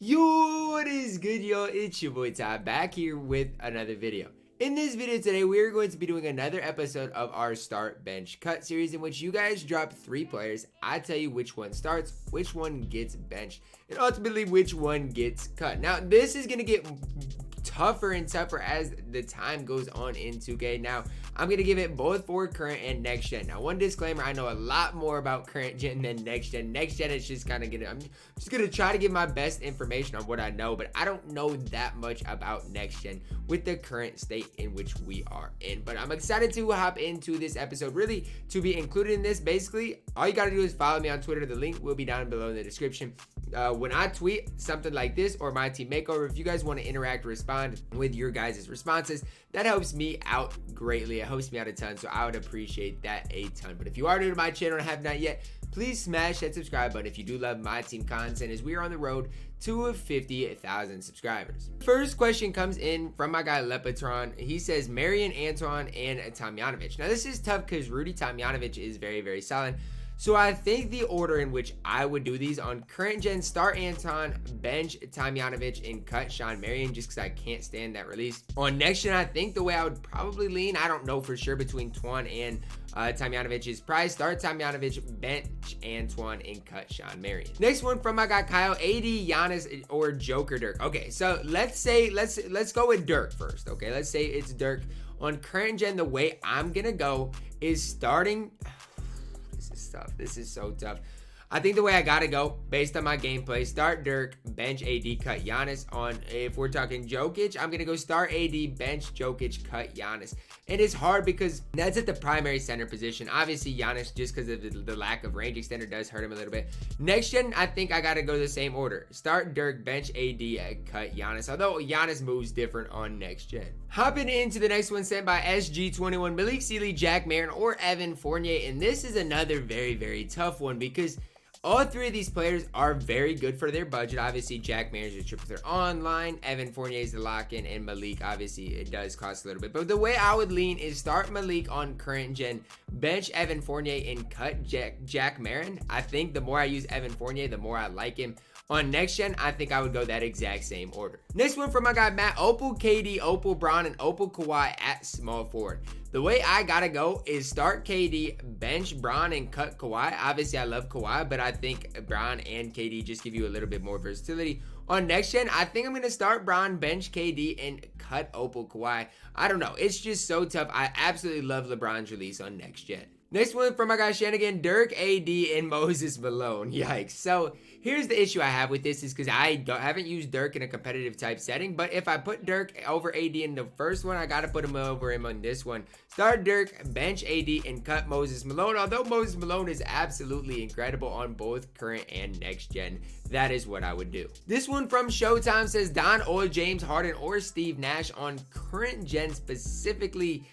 Yo, what is good, yo? It's your boy Ty back here with another video. In this video today, we're going to be doing another episode of our Start Bench Cut series in which you guys drop 3 players. I tell you which one starts, which one gets benched, and ultimately which one gets cut. Now, this is going to get tougher and tougher as the time goes on in 2K. Now, I'm going to give it both for current and next gen. Now, one disclaimer, I know a lot more about current gen than next gen. Next gen is just kind of I'm just going to try to give my best information on what I know, but I don't know that much about next gen with the current state in which we are in. But I'm excited to hop into this episode, really to be included in this. Basically, all you got to do is follow me on Twitter. The link will be down below in the description. When I tweet something like this or my team makeover, if you guys want to interact or respond with your guys' responses, that helps me out greatly. It helps me out a ton, so I would appreciate that a ton. But if you are new to my channel and have not yet, please smash that subscribe button if you do love my team content, as we are on the road to 50,000 subscribers. First question comes in from my guy Lepatron. He says Marian, Antoine, and Tomjanovic. Now this is tough because Rudy Tomjanovic is very, very solid. So I think the order in which I would do these on current gen: start Anton, bench Tomjanovic, and cut Sean Marion, just because I can't stand that release. On next gen, I think the way I would probably lean, I don't know for sure, between Twan and Tomjanovic is probably start Tomjanovic, bench Antoine, and cut Sean Marion. Next one from my guy Kyle: AD, Giannis, or Joker Dirk. Okay, so let's go with Dirk first. Okay, let's say it's Dirk. On current gen, the way I'm gonna go is starting. This is so tough. I think the way I gotta go, based on my gameplay, start Dirk, bench AD, cut Giannis. On, if we're talking Jokic, I'm gonna go start AD, bench Jokic, cut Giannis. And it's hard because that's at the primary center position. Obviously, Giannis, just because of the lack of range extender, does hurt him a little bit. Next gen, I think I gotta go the same order. Start Dirk, bench AD, cut Giannis. Although Giannis moves different on next gen. Hopping into the next one sent by SG21, Malik Sealy, Jack Marin, or Evan Fournier. And this is another very, very tough one because all 3 of these players are very good for their budget. Obviously, Jack Marin's a triple threat online, Evan Fournier is the lock-in, and Malik, obviously, it does cost a little bit. But the way I would lean is start Malik on current gen, bench Evan Fournier, and cut Jack Marin. I think the more I use Evan Fournier, the more I like him. On next gen, I think I would go that exact same order. Next one from my guy Matt: Opal KD, Opal Bron, and Opal Kawhi at small forward. The way I gotta go is start KD, bench Bron, and cut Kawhi. Obviously, I love Kawhi, but I think Bron and KD just give you a little bit more versatility. On next gen, I think I'm gonna start Bron, bench KD, and cut Opal Kawhi. I don't know. It's just so tough. I absolutely love LeBron's release on next gen. Next one from my guy Shanigan: Dirk, AD, and Moses Malone. Yikes. So here's the issue I have with this is because I haven't used Dirk in a competitive type setting, but if I put Dirk over AD in the first one, I got to put him over him on this one. Start Dirk, bench AD, and cut Moses Malone. Although Moses Malone is absolutely incredible on both current and next gen, that is what I would do. This one from Showtime says Don or James Harden or Steve Nash. On current gen specifically,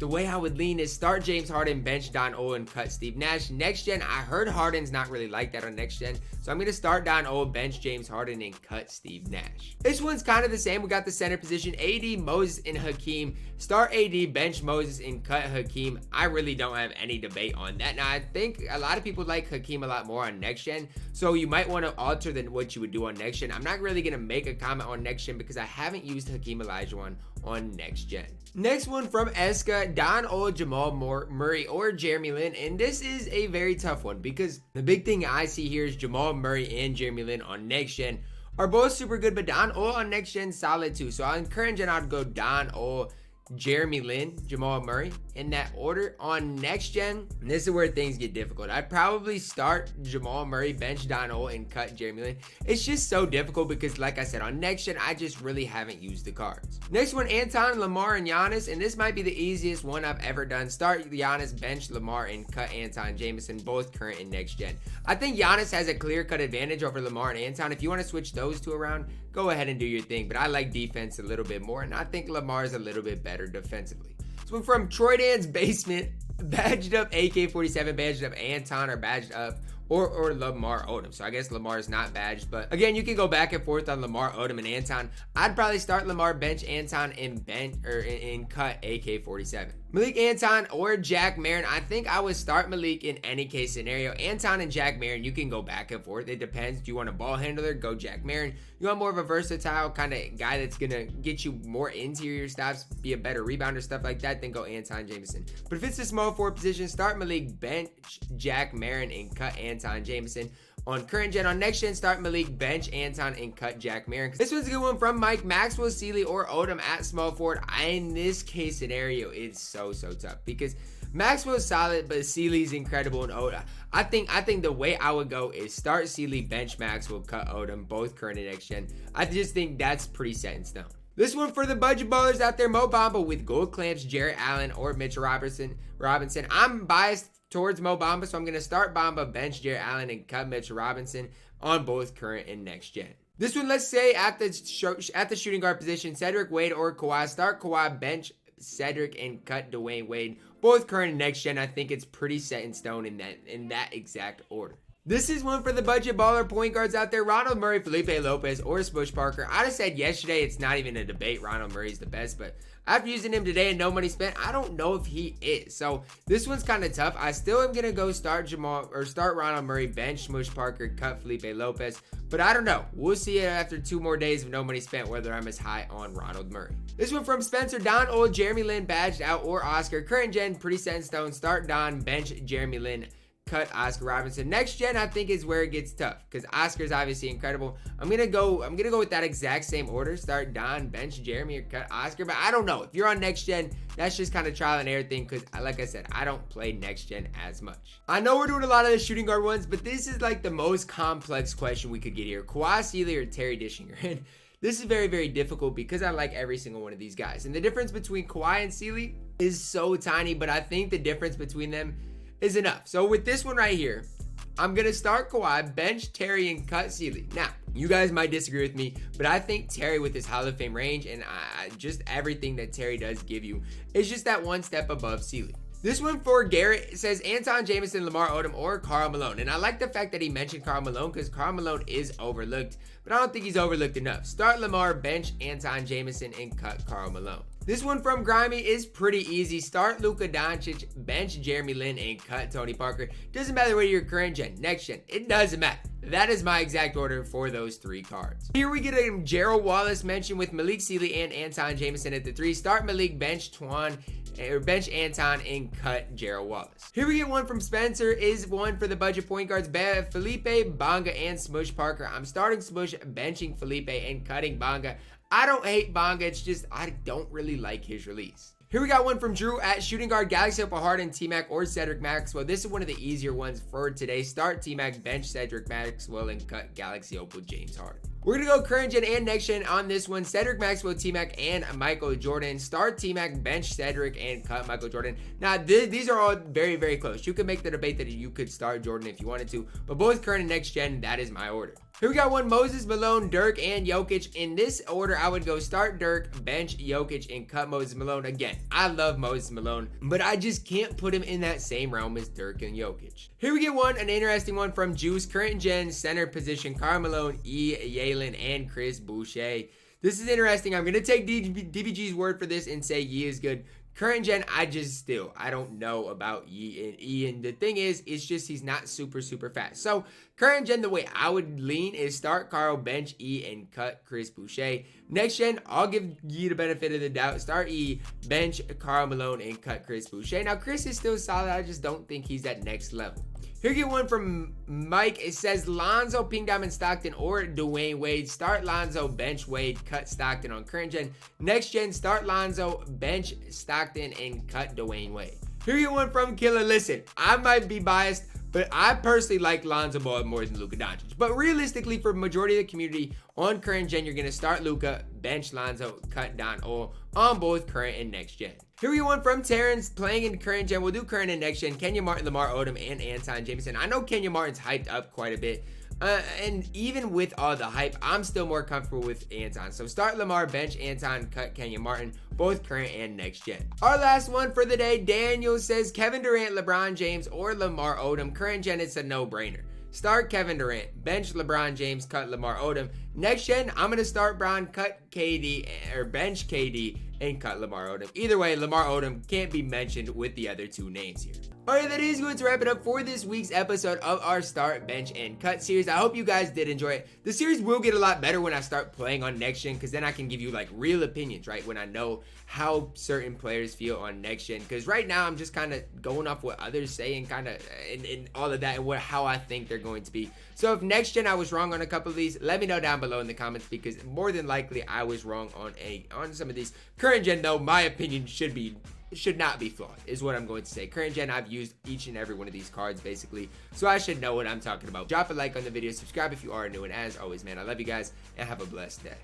the way I would lean is start James Harden, bench Don O, and cut Steve Nash. Next gen, I heard Harden's not really like that on next gen, so I'm going to start Don O, bench James Harden, and cut Steve Nash. This one's kind of the same. We got the center position: AD, Moses, and Hakeem. Start AD, bench Moses, and cut Hakeem. I really don't have any debate on that. Now, I think a lot of people like Hakeem a lot more on next gen, so you might want to alter than what you would do on next gen. I'm not really going to make a comment on next gen because I haven't used Hakeem Olajuwon on next gen. Next one from Eska: Don O, Jamal Murray, or Jeremy Lin. And this is a very tough one because the big thing I see here is Jamal Murray and Jeremy Lin on next gen are both super good, but Don O on next gen solid too. So on current gen, I'd go Don O, Jeremy Lin, Jamal Murray in that order. On next gen, and this is where things get difficult, I'd probably start Jamal Murray, bench Don O, and cut Jeremy Lin. It's just so difficult because, like I said, on next gen, I just really haven't used the cards. Next one: Anton, Lamar, and Giannis. And this might be the easiest one I've ever done. Start Giannis, bench Lamar, and cut Anton Jameson, both current and next gen. I think Giannis has a clear-cut advantage over Lamar and Anton. If you want to switch those 2 around, go ahead and do your thing, but I like defense a little bit more, and I think Lamar's a little bit better defensively. So from Troydan's basement: badged up AK-47, badged up Anton, or badged up or Lamar Odom. So I guess Lamar is not badged, but again, you can go back and forth on Lamar Odom and Anton. I'd probably start Lamar, bench Anton, and cut AK-47. Malik Anton or Jack Marin. I think I would start Malik in any case scenario. Anton and Jack Marin, you can go back and forth. It depends. Do you want a ball handler? Go Jack Marin. You want more of a versatile kind of guy that's going to get you more interior stats, be a better rebounder, stuff like that, then go Anton Jameson. But if it's a small forward position, start Malik, bench Jack Marin, and cut Anton Jameson. On current gen, on next gen, start Malik, bench Anton, and cut Jack Marin. This one's a good one from Mike. Maxwell, Sealy, or Odom at small forward. In this case scenario, it's so tough because Maxwell's solid, but Sealy's incredible, and Odom. I think the way I would go is start Sealy, bench Maxwell, cut Odom, both current and next gen. I just think that's pretty set in stone. This one for the budget ballers out there, Mo Bamba with gold clamps, Jarrett Allen, or Mitchell Robinson. I'm biased towards Mo Bamba, so I'm going to start Bamba, bench Jarrett Allen, and cut Mitchell Robinson on both current and next gen. This one, let's say at the shooting guard position, Cedric Wade or Kawhi. Start Kawhi, bench Cedric, and cut Dwayne Wade. Both current and next gen. I think it's pretty set in stone in that exact order. This is one for the budget baller point guards out there. Ronald Murray, Felipe Lopez, or Smush Parker. I'd have said yesterday it's not even a debate. Ronald Murray's the best, but after using him today and no money spent, I don't know if he is. So this one's kind of tough. I still am gonna go start Ronald Murray, bench Smush Parker, cut Felipe Lopez. But I don't know. We'll see it after 2 more days of no money spent whether I'm as high on Ronald Murray. This one from Spencer, Don Old, Jeremy Lin, badged out, or Oscar. Current gen, pretty set in stone. Start Don, bench Jeremy Lin, cut Oscar Robinson. Next gen, I think, is where it gets tough because Oscar's obviously incredible. I'm gonna go with that exact same order. Start Don, bench Jeremy, or cut Oscar. But I don't know. If you're on next gen, that's just kind of trial and error thing because, like I said, I don't play next gen as much. I know we're doing a lot of the shooting guard ones, but this is like the most complex question we could get here. Kawhi, Sealy, or Terry Dishinger? And this is very difficult because I like every single one of these guys. And the difference between Kawhi and Sealy is so tiny, but I think the difference between them is enough. So with this one right here, I'm gonna start Kawhi, bench Terry, and cut Sealy. Now, you guys might disagree with me, but I think Terry with his Hall of Fame range and just everything that Terry does give you is just that one step above Sealy. This one for Garrett says Anton Jameson, Lamar Odom, or Karl Malone. And I like the fact that he mentioned Karl Malone because Karl Malone is overlooked, but I don't think he's overlooked enough. Start Lamar, bench Anton Jameson, and cut Karl Malone. This one from Grimy is pretty easy. Start Luka Doncic, bench Jeremy Lin, and cut Tony Parker. Doesn't matter whether you're current gen, next gen, it doesn't matter. That is my exact order for those 3 cards. Here we get a Gerald Wallace mention with Malik Sealy and Anton Jameson at the 3. Start Malik, bench Anton, and cut Gerald Wallace. Here we get one from Spencer, is one for the budget point guards, Felipe, Bonga, and Smush Parker. I'm starting Smush, benching Felipe, and cutting Bonga. I don't hate Bonga, it's just I don't really like his release. Here we got one from Drew at shooting guard, Galaxy Opal Harden, T-Mac, or Cedric Maxwell. This is one of the easier ones for today. Start T-Mac, bench Cedric Maxwell, and cut Galaxy Opal James Harden. We're going to go current gen and next gen on this one. Cedric Maxwell, T-Mac, and Michael Jordan. Start T-Mac, bench Cedric, and cut Michael Jordan. Now, these are all very close. You could make the debate that you could start Jordan if you wanted to, but both current and next gen, that is my order. Here we got one, Moses Malone, Dirk, and Jokic. In this order, I would go start Dirk, bench Jokic, and cut Moses Malone. Again, I love Moses Malone, but I just can't put him in that same realm as Dirk and Jokic. Here we get one, an interesting one from Juice, current gen, center position, Karl Malone, Yalen, and Chris Boucher. This is interesting. I'm going to take DBG's word for this and say Yi is good. Current gen, I don't know about Yi and E. And the thing is, it's just he's not super fast. So current gen, the way I would lean is start Karl, bench E, and cut Chris Boucher. Next gen, I'll give Yi the benefit of the doubt. Start E, bench Karl Malone, and cut Chris Boucher. Now, Chris is still solid. I just don't think he's at next level. Here you get one from Mike. It says Lonzo, Pink Diamond, Stockton, or Dwayne Wade. Start Lonzo, bench Wade, cut Stockton on current gen. Next gen, start Lonzo, bench Stockton, and cut Dwayne Wade. Here you get one from Killer. Listen, I might be biased, but I personally like Lonzo Ball more than Luka Doncic. But realistically, for majority of the community, on current gen, you're going to start Luka, bench Lonzo, cut Don Oil on both current and next gen. Here we go one from Terrence, playing in current gen. We'll do current and next gen. Kenya Martin, Lamar Odom, and Anton Jameson. I know Kenya Martin's hyped up quite a bit. And even with all the hype, I'm still more comfortable with Anton. So start Lamar, bench Anton, cut Kenya Martin, both current and next gen. Our last one for the day, Daniel says Kevin Durant, LeBron James, or Lamar Odom. Current gen, it's a no-brainer. Start Kevin Durant, bench LeBron James, cut Lamar Odom. Next gen, I'm going to start Bron, cut KD, or bench KD, and cut Lamar Odom. Either way, Lamar Odom can't be mentioned with the other two names here. Alright, that is going to wrap it up for this week's episode of our Start, Bench, and Cut series. I hope you guys did enjoy it. The series will get a lot better when I start playing on next gen, because then I can give you like real opinions, right? When I know how certain players feel on next gen, because right now I'm just kind of going off what others say and kind of in all of that and how I think they're going to be. So if next gen I was wrong on a couple of these, let me know down below in the comments, because more than likely I was wrong on some of these. Current gen though, my opinion should not be flawed, is what I'm going to say. Current gen, I've used each and every one of these cards basically, so I should know what I'm talking about. Drop a like on the video, subscribe if you are new, and as always, man, I love you guys and have a blessed day.